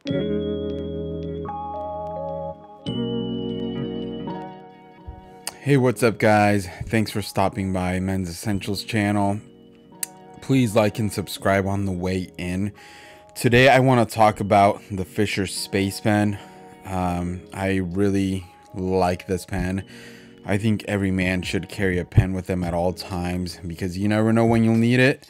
Hey, what's up guys? Thanks for stopping by Men's Essentials channel. Please like and subscribe on the way in. Today I want to talk about the Fisher Space Pen. I really like this pen. I think every man should carry a pen with them at all times because you never know when you'll need it.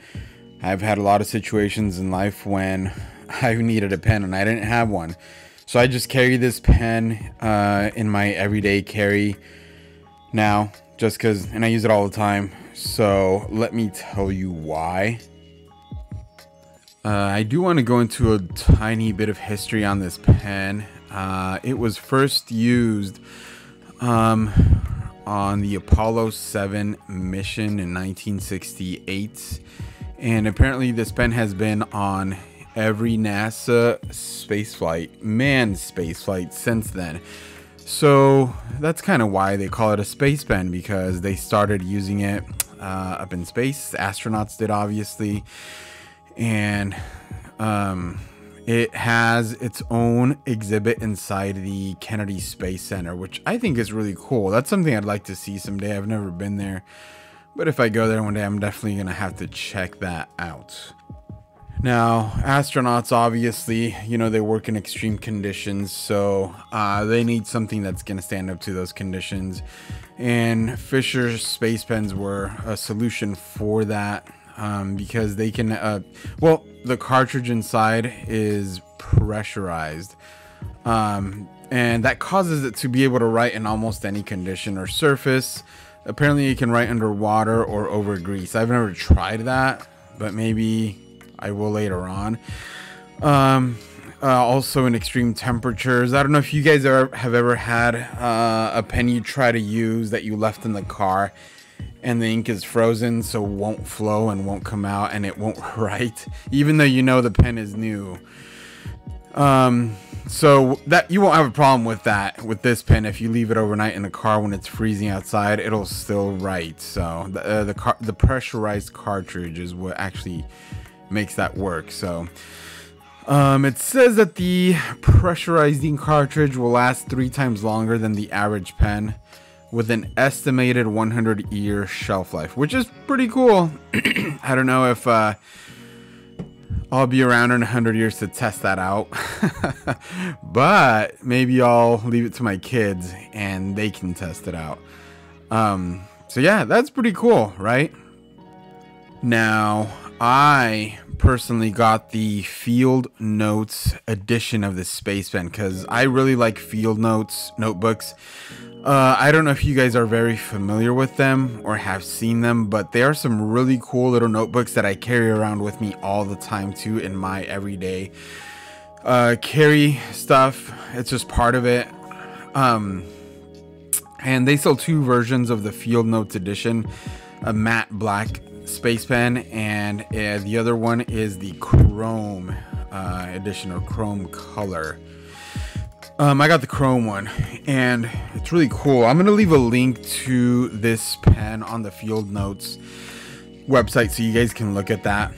I've had a lot of situations in life when I needed a pen and I didn't have one. So I just carry this pen in my everyday carry now, just because, and I use it all the time. So let me tell you why. I do want to go into a tiny bit of history on this pen. It was first used on the Apollo 7 mission in 1968, and apparently this pen has been on every NASA spaceflight, manned spaceflight, since then. So that's kind of why they call it a space pen, because they started using it up in space. Astronauts did, obviously. And it has its own exhibit inside the Kennedy Space Center, which I think is really cool. That's something I'd like to see someday. I've never been there, but if I go there one day, I'm definitely gonna have to check that out. Now, astronauts, obviously, you know, they work in extreme conditions, so they need something that's going to stand up to those conditions. And Fisher space pens were a solution for that because they can, well, the cartridge inside is pressurized. And that causes it to be able to write in almost any condition or surface. Apparently, it can write underwater or over grease. I've never tried that, but maybe I will later on. Also in extreme temperatures. I don't know if you guys have ever had a pen you try to use that you left in the car and the ink is frozen, so it won't flow and won't come out and it won't write, even though you know the pen is new. So that you won't have a problem with that with this pen. If you leave it overnight in the car when it's freezing outside, it'll still write. So the pressurized cartridge is what actually makes that work. So it says that the pressurizing cartridge will last 3 times longer than the average pen, with an estimated 100-year shelf life, which is pretty cool. I don't know if I'll be around in 100 years to test that out, but maybe I'll leave it to my kids and they can test it out. So yeah, that's pretty cool, right? Now, I personally got the Field Notes edition of the Space Pen because I really like Field Notes notebooks. I don't know if you guys are very familiar with them or have seen them, but they are some really cool little notebooks that I carry around with me all the time too in my everyday carry stuff. It's just part of it. And they sell 2 versions of the Field Notes edition, a matte black space pen, and the other one is the chrome edition, or chrome color. I got the chrome one and it's really cool. I'm gonna leave a link to this pen on the Field Notes website so you guys can look at that.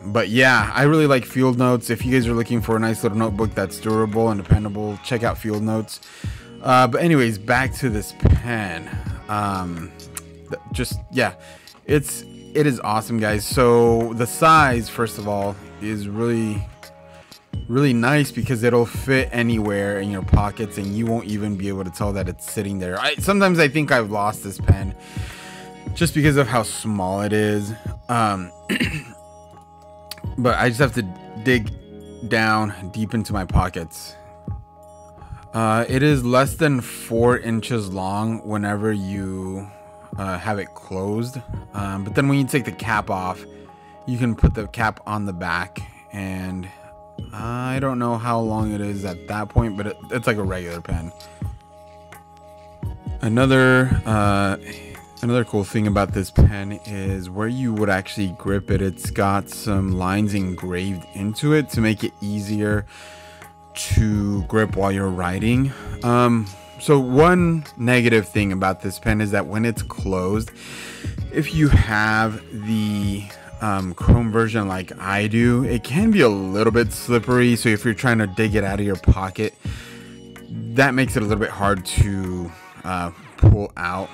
But yeah, I really like Field Notes. If you guys are looking for a nice little notebook that's durable and dependable, check out Field Notes. But anyways, back to this pen. Just yeah, it is awesome, guys. So the size, first of all, is really nice because it'll fit anywhere in your pockets and you won't even be able to tell that it's sitting there. Sometimes I think I've lost this pen just because of how small it is. But I just have to dig down deep into my pockets. It is less than 4 inches long whenever you have it closed, but then when you take the cap off, you can put the cap on the back, and I don't know how long it is at that point, but it's like a regular pen. Another cool thing about this pen is where you would actually grip it. It's got some lines engraved into it to make it easier to grip while you're writing. So one negative thing about this pen is that when it's closed, if you have the chrome version like I do, it can be a little bit slippery. So if you're trying to dig it out of your pocket, that makes it a little bit hard to pull out.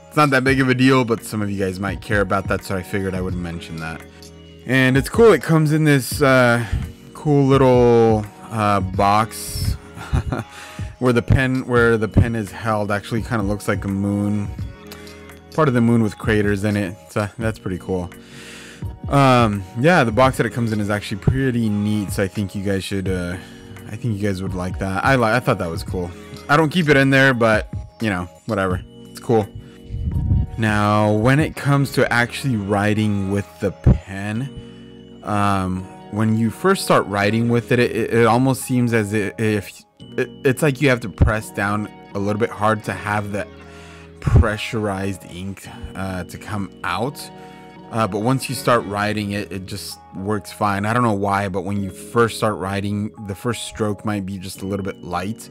It's not that big of a deal, but some of you guys might care about that, so I figured I would mention that. And it's cool, it comes in this cool little box where the pen is held actually kind of looks like a moon, part of the moon with craters in it. So that's pretty cool. Yeah, the box that it comes in is actually pretty neat, so I think you guys should I think you guys would like that. I thought that was cool. I don't keep it in there, but you know, whatever, it's cool. Now, when it comes to actually writing with the pen, when you first start writing with it, it almost seems as if it's like you have to press down a little bit hard to have the pressurized ink to come out. But once you start writing it just works fine. I don't know why, but when you first start writing, the first stroke might be just a little bit light.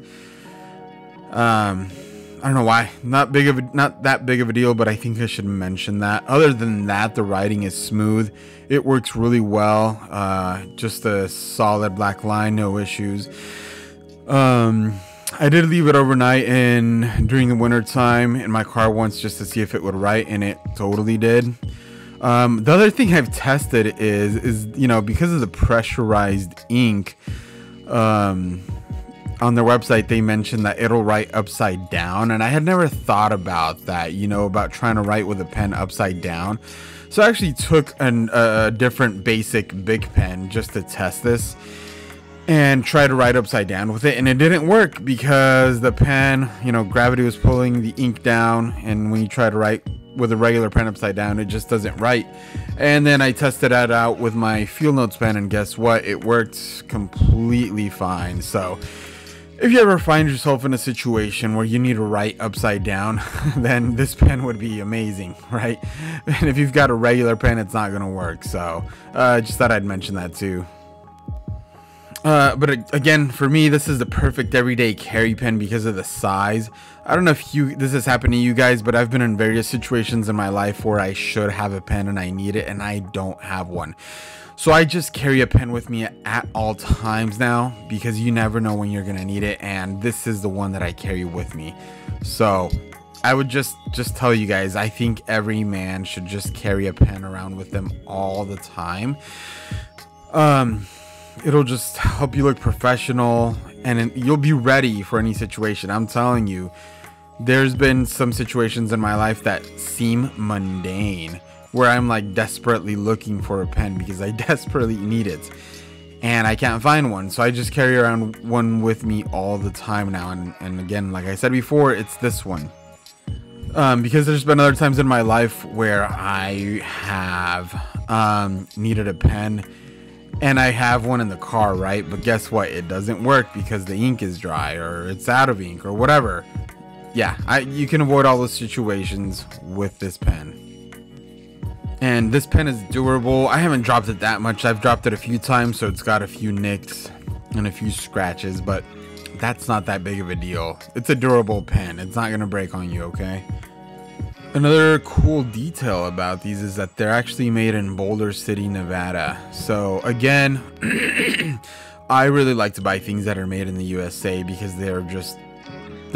I don't know why. Not that big of a deal, but I think I should mention that. Other than that, the writing is smooth. It works really well. Just a solid black line, no issues. I did leave it overnight during the winter time in my car once just to see if it would write, and it totally did. The other thing I've tested is you know, because of the pressurized ink, on their website they mentioned that it'll write upside down, and I had never thought about that, you know, about trying to write with a pen upside down. So I actually took a different basic Bic pen just to test this and try to write upside down with it, and it didn't work because the pen, you know, gravity was pulling the ink down, and when you try to write with a regular pen upside down, it just doesn't write. And then I tested that out with my Field Notes pen, and guess what? It worked completely fine. So if you ever find yourself in a situation where you need to write upside down, then this pen would be amazing, right? And if you've got a regular pen, it's not gonna work. So just thought I'd mention that too. But again, for me, this is the perfect everyday carry pen because of the size. I don't know if this has happened to you guys, but I've been in various situations in my life where I should have a pen and I need it and I don't have one. So I just carry a pen with me at all times now because you never know when you're gonna need it, and this is the one that I carry with me. So I would just tell you guys, I think every man should just carry a pen around with them all the time. It'll just help you look professional, and you'll be ready for any situation. I'm telling you, there's been some situations in my life that seem mundane where I'm like desperately looking for a pen because I desperately need it and I can't find one. So I just carry around one with me all the time now. And again, like I said before, it's this one. Because there's been other times in my life where I have needed a pen, and I have one in the car, right? But guess what? It doesn't work because the ink is dry or it's out of ink or whatever. Yeah, you can avoid all those situations with this pen. And this pen is durable. I haven't dropped it that much. I've dropped it a few times, so it's got a few nicks and a few scratches, but that's not that big of a deal. It's a durable pen. It's not gonna break on you, okay? Another cool detail about these is that they're actually made in Boulder City, Nevada. So again, I really like to buy things that are made in the USA because they're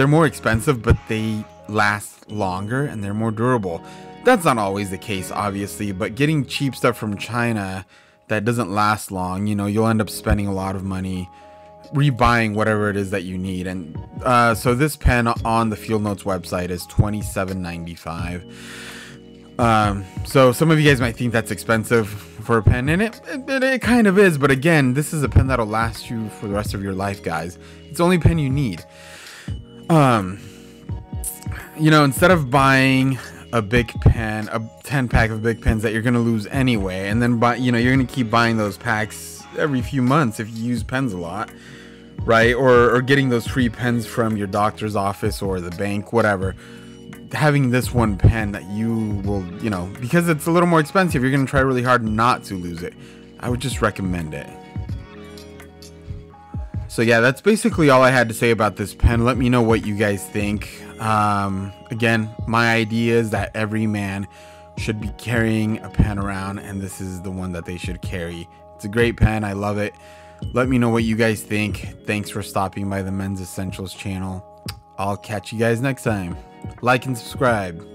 more expensive, but they last longer and they're more durable. That's not always the case, obviously, but getting cheap stuff from China that doesn't last long, you know, you'll end up spending a lot of money rebuying whatever it is that you need. And so this pen on the Field Notes website is $27.95. So some of you guys might think that's expensive for a pen, and it kind of is, but again, this is a pen that'll last you for the rest of your life, guys. It's the only pen you need. You know, instead of buying a big pen, a 10-pack of big pens that you're going to lose anyway, and then you're going to keep buying those packs every few months if you use pens a lot, right? Or getting those free pens from your doctor's office or the bank, whatever. Having this one pen that you will, you know, because it's a little more expensive, you're going to try really hard not to lose it. I would just recommend it. So yeah, that's basically all I had to say about this pen. Let me know what you guys think. Again, my idea is that every man should be carrying a pen around, and this is the one that they should carry. It's a great pen. I love it. Let me know what you guys think. Thanks for stopping by the Men's Essentials channel. I'll catch you guys next time. Like and subscribe.